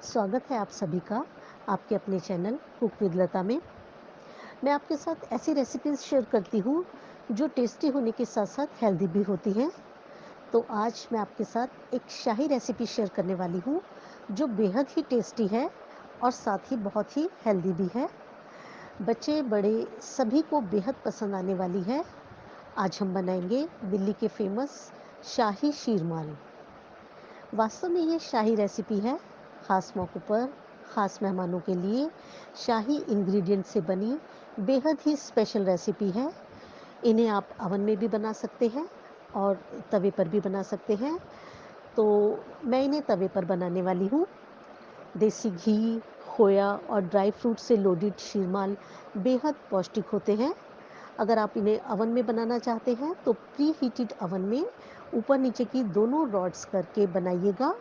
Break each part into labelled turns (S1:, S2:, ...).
S1: स्वागत है आप सभी का आपके अपने चैनल कुक विद लता में। मैं आपके साथ ऐसी रेसिपीज़ शेयर करती हूँ जो टेस्टी होने के साथ-साथ हेल्दी भी होती हैं। तो आज मैं आपके साथ एक शाही रेसिपी शेयर करने वाली हूँ जो बेहद ही टेस्टी है और साथ ही बहुत ही हेल्दी भी है। बच्चे बड़े सभी को बेहद पसंद आने वाली है। आज हम बनाएंगे दिल्ली के फेमस शाही शीरमाल। वास्तव में ये शाही रेसिपी है, ख़ास मौक़ों पर, ख़ास मेहमानों के लिए शाही इंग्रेडिएंट से बनी बेहद ही स्पेशल रेसिपी है। इन्हें आप ओवन में भी बना सकते हैं और तवे पर भी बना सकते हैं। तो मैं इन्हें तवे पर बनाने वाली हूँ। देसी घी, खोया और ड्राई फ्रूट से लोडेड शीरमाल बेहद पौष्टिक होते हैं। अगर आप इन्हें ओवन में बनाना चाहते हैं तो प्री हीटेड ओवन में ऊपर नीचे की दोनों रॉड्स करके बनाइएगा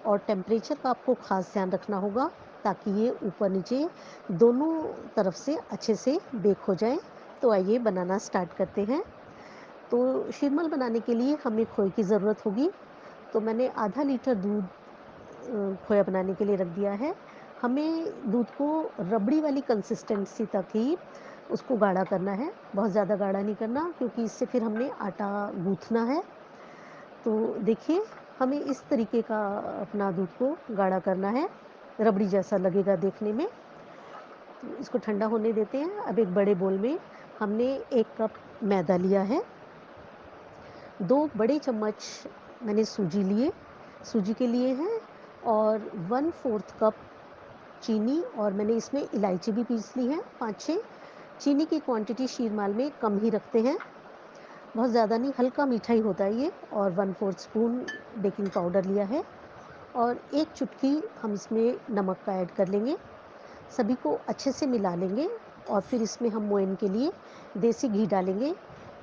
S1: और टेम्परेचर का आपको ख़ास ध्यान रखना होगा ताकि ये ऊपर नीचे दोनों तरफ से अच्छे से बेक हो जाए। तो आइए बनाना स्टार्ट करते हैं। तो शीरमाल बनाने के लिए हमें खोए की ज़रूरत होगी। तो मैंने आधा लीटर दूध खोया बनाने के लिए रख दिया है। हमें दूध को रबड़ी वाली कंसिस्टेंसी तक ही उसको गाढ़ा करना है, बहुत ज़्यादा गाढ़ा नहीं करना क्योंकि इससे फिर हमने आटा गूँथना है। तो देखिए, हमें इस तरीके का अपना दूध को गाढ़ा करना है, रबड़ी जैसा लगेगा देखने में। तो इसको ठंडा होने देते हैं। अब एक बड़े बोल में हमने 1 कप मैदा लिया है, 2 बड़े चम्मच मैंने सूजी के लिए हैं और 1/4 कप चीनी, और मैंने इसमें इलायची भी पीस ली है 5-6। चीनी की क्वांटिटी शीरमाल में कम ही रखते हैं, बहुत ज़्यादा नहीं, हल्का मीठा ही होता है ये। और 1/4 स्पून बेकिंग पाउडर लिया है और 1 चुटकी हम इसमें नमक का ऐड कर लेंगे। सभी को अच्छे से मिला लेंगे और फिर इसमें हम मोयन के लिए देसी घी डालेंगे।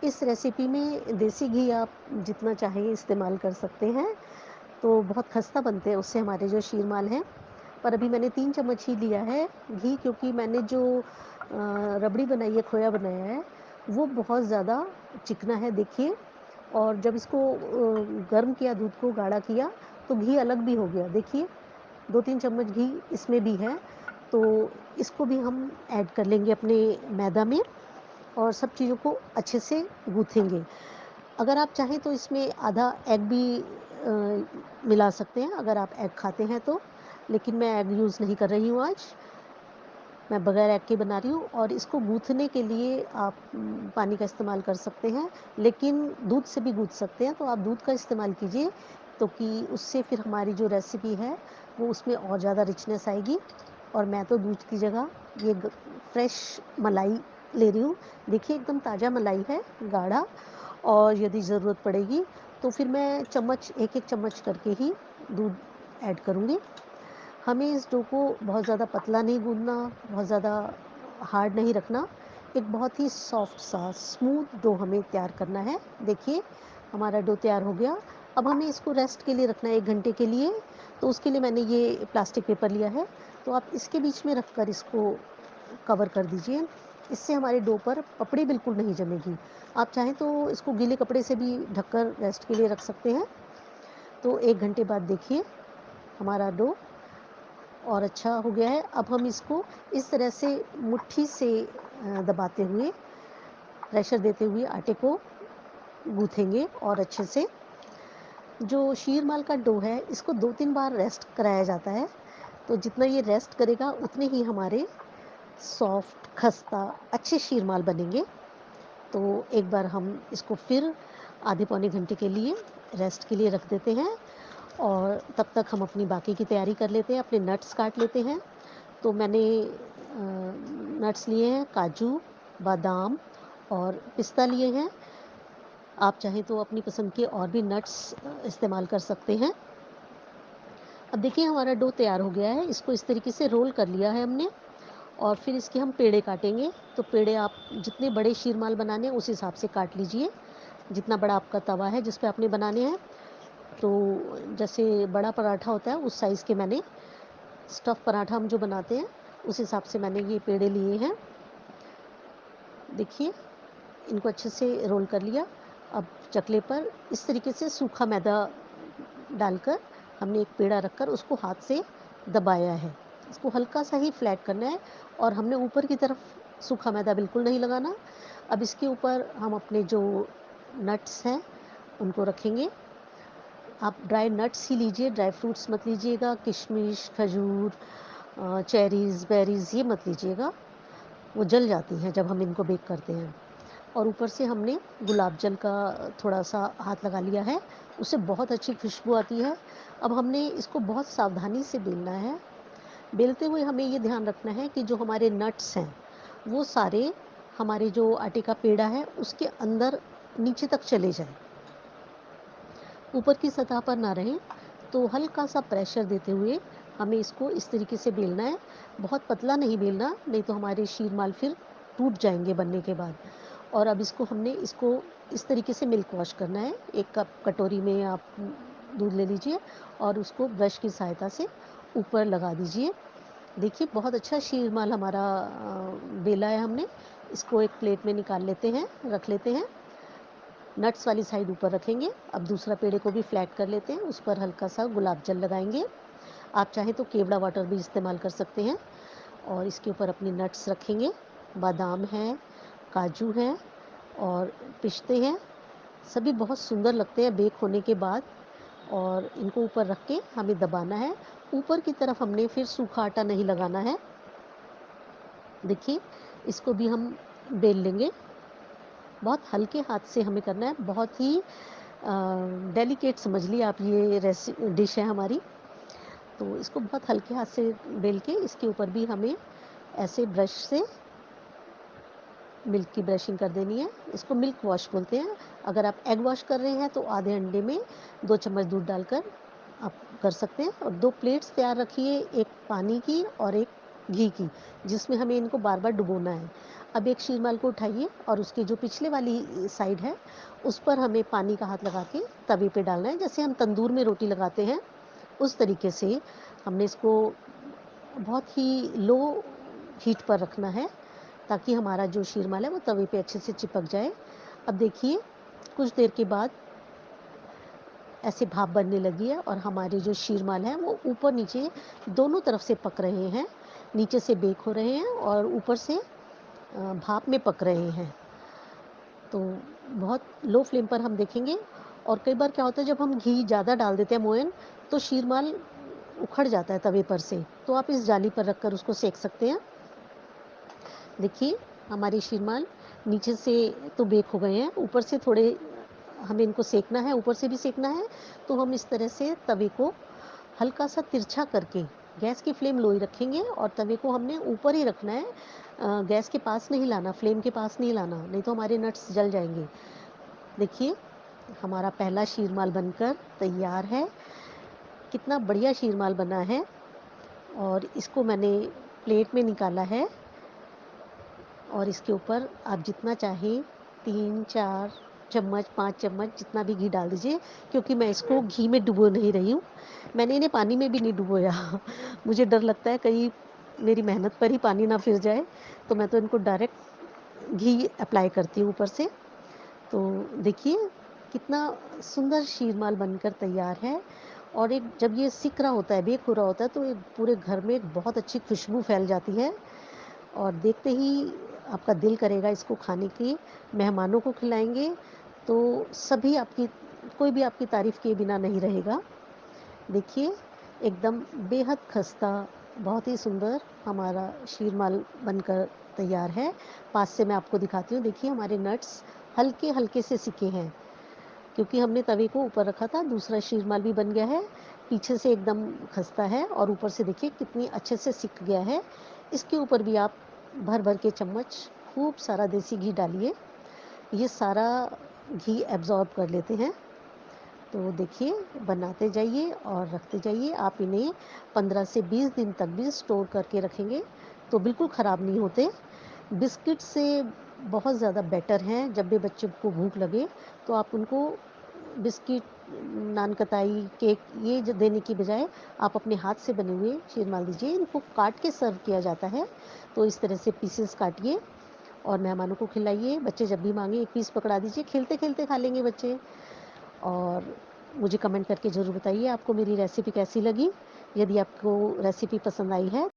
S1: इस रेसिपी में देसी घी आप जितना चाहें इस्तेमाल कर सकते हैं। तो बहुत खस्ता बनते हैं उससे हमारे जो शीरमाल हैं। पर अभी मैंने 3 चम्मच ही लिया है घी, क्योंकि मैंने जो रबड़ी बनाई है, खोया बनाया है, वो बहुत ज़्यादा चिकना है देखिए। और जब इसको गर्म किया, दूध को गाढ़ा किया, तो घी अलग भी हो गया देखिए। 2-3 चम्मच घी इसमें भी है। तो इसको भी हम ऐड कर लेंगे अपने मैदा में और सब चीज़ों को अच्छे से गूँथेंगे। अगर आप चाहें तो इसमें आधा एग भी मिला सकते हैं, अगर आप एग खाते हैं तो। लेकिन मैं एग यूज़ नहीं कर रही हूँ आज, मैं बगैर एग के बना रही हूँ। और इसको गूँथने के लिए आप पानी का इस्तेमाल कर सकते हैं, लेकिन दूध से भी गूँथ सकते हैं। तो आप दूध का इस्तेमाल कीजिए, तो कि उससे फिर हमारी जो रेसिपी है वो उसमें और ज़्यादा रिचनेस आएगी। और मैं तो दूध की जगह ये फ्रेश मलाई ले रही हूँ। देखिए, एकदम ताज़ा मलाई है, गाढ़ा। और यदि ज़रूरत पड़ेगी तो फिर मैं चम्मच, 1-1 चम्मच करके ही दूध ऐड करूँगी। हमें इस डो को बहुत ज़्यादा पतला नहीं गूँथना, बहुत ज़्यादा हार्ड नहीं रखना। एक बहुत ही सॉफ्ट सा स्मूथ डो हमें तैयार करना है। देखिए, हमारा डो तैयार हो गया। अब हमें इसको रेस्ट के लिए रखना है 1 घंटे के लिए। तो उसके लिए मैंने ये प्लास्टिक पेपर लिया है। तो आप इसके बीच में रखकर इसको कवर कर दीजिए। इससे हमारे डो पर पपड़ी बिल्कुल नहीं जमेगी। आप चाहें तो इसको गीले कपड़े से भी ढककर रेस्ट के लिए रख सकते हैं। तो 1 घंटे बाद देखिए, हमारा डो और अच्छा हो गया है। अब हम इसको इस तरह से मुट्ठी से दबाते हुए, प्रेशर देते हुए आटे को गूँथेंगे और अच्छे से। जो शीरमाल का डो है, इसको 2-3 बार रेस्ट कराया जाता है। तो जितना ये रेस्ट करेगा उतने ही हमारे सॉफ्ट, खस्ता, अच्छे शीरमाल बनेंगे। तो एक बार हम इसको फिर आधे पौने घंटे के लिए रेस्ट के लिए रख देते हैं और तब तक हम अपनी बाकी की तैयारी कर लेते हैं, अपने नट्स काट लेते हैं। तो मैंने नट्स लिए हैं, काजू, बादाम और पिस्ता लिए हैं। आप चाहें तो अपनी पसंद के और भी नट्स इस्तेमाल कर सकते हैं। अब देखिए, हमारा डो तैयार हो गया है। इसको इस तरीके से रोल कर लिया है हमने और फिर इसके हम पेड़े काटेंगे। तो पेड़े आप जितने बड़े शीरमाल बनाने हैं उस हिसाब से काट लीजिए, जितना बड़ा आपका तवा है जिस पे आपने बनाने हैं। तो जैसे बड़ा पराठा होता है उस साइज़ के मैंने, स्टफ़ पराठा हम जो बनाते हैं उस हिसाब से मैंने ये पेड़े लिए हैं। देखिए, इनको अच्छे से रोल कर लिया। अब चकले पर इस तरीके से सूखा मैदा डालकर हमने एक पेड़ा रखकर उसको हाथ से दबाया है। इसको हल्का सा ही फ्लैट करना है और हमने ऊपर की तरफ सूखा मैदा बिल्कुल नहीं लगाना। अब इसके ऊपर हम अपने जो नट्स हैं उनको रखेंगे। आप ड्राई नट्स ही लीजिए, ड्राई फ्रूट्स मत लीजिएगा, किशमिश, खजूर, चेरीज़, बेरीज़ ये मत लीजिएगा, वो जल जाती हैं जब हम इनको बेक करते हैं। और ऊपर से हमने गुलाब जल का थोड़ा सा हाथ लगा लिया है, उससे बहुत अच्छी खुशबू आती है। अब हमने इसको बहुत सावधानी से बेलना है। बेलते हुए हमें ये ध्यान रखना है कि जो हमारे नट्स हैं वो सारे हमारे जो आटे का पेड़ा है उसके अंदर नीचे तक चले जाएं, ऊपर की सतह पर ना रहें। तो हल्का सा प्रेशर देते हुए हमें इसको इस तरीके से बेलना है। बहुत पतला नहीं बेलना, नहीं तो हमारे शीरमाल फिर टूट जाएंगे बनने के बाद। और अब इसको इस तरीके से मिल्क वॉश करना है। एक कप कटोरी में आप दूध ले लीजिए और उसको ब्रश की सहायता से ऊपर लगा दीजिए। देखिए बहुत अच्छा शीरमाल हमारा बेला है हमने। इसको एक प्लेट में निकाल लेते हैं, रख लेते हैं। नट्स वाली साइड ऊपर रखेंगे। अब दूसरा पेड़े को भी फ्लैट कर लेते हैं, उस पर हल्का सा गुलाब जल लगाएंगे। आप चाहें तो केवड़ा वाटर भी इस्तेमाल कर सकते हैं। और इसके ऊपर अपनी नट्स रखेंगे। बादाम है, काजू है और पिस्ते हैं। सभी बहुत सुंदर लगते हैं बेक होने के बाद। और इनको ऊपर रख के हमें दबाना है। ऊपर की तरफ हमने फिर सूखा आटा नहीं लगाना है। देखिए इसको भी हम बेल लेंगे। बहुत हल्के हाथ से हमें करना है, बहुत ही डेलिकेट समझ लीजिए आप, ये डिश है हमारी। तो इसको बहुत हल्के हाथ से बेल के इसके ऊपर भी हमें ऐसे ब्रश से मिल्क की ब्रशिंग कर देनी है। इसको मिल्क वॉश बोलते हैं। अगर आप एग वॉश कर रहे हैं तो आधे अंडे में 2 चम्मच दूध डालकर आप कर सकते हैं। और 2 प्लेट्स तैयार रखिए, एक पानी की और एक घी की, जिसमें हमें इनको बार बार डुबोना है। अब एक शीरमाल को उठाइए और उसकी जो पिछले वाली साइड है उस पर हमें पानी का हाथ लगा के तवे पे डालना है, जैसे हम तंदूर में रोटी लगाते हैं उस तरीके से। हमने इसको बहुत ही लो हीट पर रखना है ताकि हमारा जो शीरमाल है वो तवे पे अच्छे से चिपक जाए। अब देखिए कुछ देर के बाद ऐसे भाप बनने लगी है और हमारे जो शीरमाल हैं वो ऊपर नीचे दोनों तरफ से पक रहे हैं। नीचे से बेक हो रहे हैं और ऊपर से भाप में पक रहे हैं। तो बहुत लो फ्लेम पर हम देखेंगे। और कई बार क्या होता है जब हम घी ज़्यादा डाल देते हैं मोयन, तो शीरमाल उखड़ जाता है तवे पर से। तो आप इस जाली पर रखकर उसको सेक सकते हैं। देखिए हमारे शीरमाल नीचे से तो बेक हो गए हैं, ऊपर से थोड़े हमें इनको सेकना है, ऊपर से भी सेकना है। तो हम इस तरह से तवे को हल्का सा तिरछा करके गैस की फ्लेम लो ही रखेंगे और तवे को हमने ऊपर ही रखना है। गैस के पास नहीं लाना, फ्लेम के पास नहीं लाना, नहीं तो हमारे नट्स जल जाएंगे। देखिए हमारा पहला शीरमाल बनकर तैयार है। कितना बढ़िया शीरमाल बना है। और इसको मैंने प्लेट में निकाला है और इसके ऊपर आप जितना चाहें 3-4 चम्मच, 5 चम्मच जितना भी घी डाल दीजिए, क्योंकि मैं इसको घी में डुबो नहीं रही हूँ। मैंने इन्हें पानी में भी नहीं डुबोया। मुझे डर लगता है कहीं मेरी मेहनत पर ही पानी ना फिर जाए, तो मैं तो इनको डायरेक्ट घी अप्लाई करती हूँ ऊपर से। तो देखिए कितना सुंदर शीरमाल बनकर तैयार है। और एक जब ये सिक रहा होता है, बेक हो रहा होता है, तो एक पूरे घर में एक बहुत अच्छी खुशबू फैल जाती है और देखते ही आपका दिल करेगा इसको खाने की। मेहमानों को खिलाएंगे तो सभी आपकी, कोई भी आपकी तारीफ़ किए बिना नहीं रहेगा। देखिए एकदम बेहद खस्ता, बहुत ही सुंदर हमारा शीरमाल बनकर तैयार है। पास से मैं आपको दिखाती हूँ। देखिए हमारे नट्स हल्के हल्के से सिके हैं, क्योंकि हमने तवे को ऊपर रखा था। दूसरा शीरमाल भी बन गया है, पीछे से एकदम खस्ता है और ऊपर से देखिए कितनी अच्छे से सिक गया है। इसके ऊपर भी आप भर भर के चम्मच खूब सारा देसी घी डालिए, ये सारा घी एब्जॉर्ब कर लेते हैं। तो देखिए बनाते जाइए और रखते जाइए। आप इन्हें 15 से 20 दिन तक भी स्टोर करके रखेंगे तो बिल्कुल ख़राब नहीं होते। बिस्किट से बहुत ज़्यादा बेटर हैं। जब भी बच्चे को भूख लगे तो आप उनको बिस्किट, नान कताई, केक ये जो देने की बजाय आप अपने हाथ से बने हुए शीरमाल दीजिए। इनको काट के सर्व किया जाता है, तो इस तरह से पीसेस काटिए और मेहमानों को खिलाइए। बच्चे जब भी मांगे एक पीस पकड़ा दीजिए, खेलते खेलते खा लेंगे बच्चे। और मुझे कमेंट करके ज़रूर बताइए आपको मेरी रेसिपी कैसी लगी। यदि आपको रेसिपी पसंद आई है